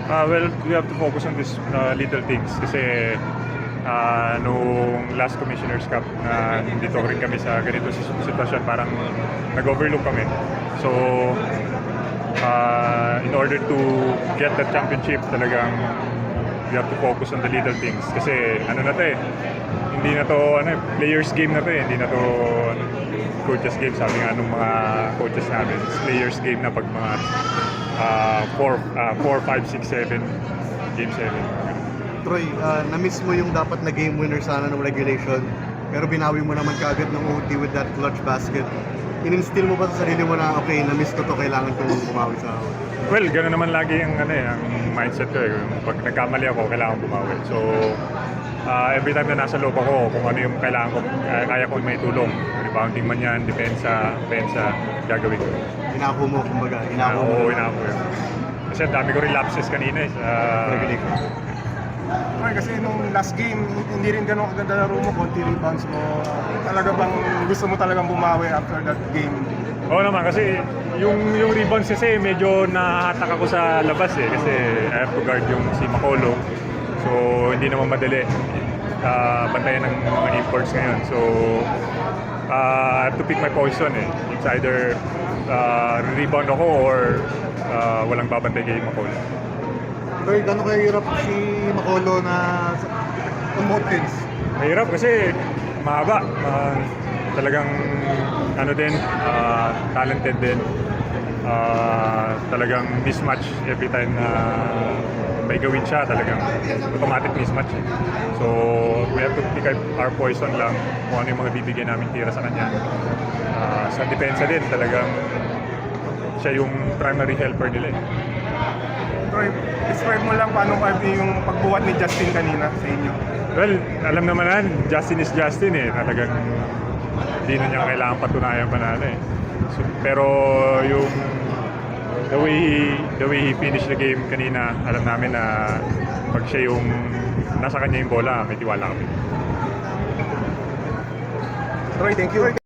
Well, we have to focus on these little things kasi nung last Commissioner's Cup na dito rin kami sa ganito sitwasyon, parang nag-overlook kami. So, in order to get that championship, talagang we have to focus on the little things. Kasi ano na to eh, hindi na to players game na to eh, hindi na to coaches game. Sabi nga nung mga coaches namin, it's players game na pag mga 4, 5, 6, 7, game 7. Troy, na-miss mo yung dapat na game winner sana ng regulation, pero binawi mo naman kaagad ng OT with that clutch basket. In-instill mo ba sa sarili mo na, okay, na-miss ko to, kailangan kong bumawi sa ako? Well, gano'n naman lagi ang mindset ko eh. Pag nagkamali ako, kailangan bumawi. So, every time na nasa loob ako, kung ano yung kailangan ko, kaya ko may tulong. Rebounding man yan, depensa, gagawin ko. Inako mo, kumbaga. Oo, inako yun. Kasi ang dami ko rin lapses kanina eh, sa regulation. Okay, kasi nung last game, hindi rin ganun kaganda laro mo, konti rebounds mo. Talaga bang gusto mo talagang bumawi after that game? Oo naman, kasi yung rebounds kasi medyo nahatak ako sa labas eh. Kasi I have to guard yung si Makolo. So, hindi naman madali. Bantayan ng mga imports ngayon. So, I have to pick my poison eh. It's either rebound ako or walang babantay kay Makolo. Troy, gano'n kahirap si Makolo na on both ends? Mahirap kasi mahaba. Talagang ano din, talented din. Talagang mismatch every time na may gawin siya, talagang automatic mismatch. So, we have to pick our poison lang kung ano yung mga bibigyan namin tira sa kanya. Sa depensa din, talagang siya yung primary helper nila eh. Troy, describe mo lang paano yung pagbuhat ni Justin kanina sa inyo. Well, alam naman na, Justin is Justin eh. Talagang hindi na niya kailangan patunayan pa na eh. So, pero yung the way he finished the game kanina, alam namin na pag siya yung nasa kanya yung bola, may tiwala kami. Troy, thank you.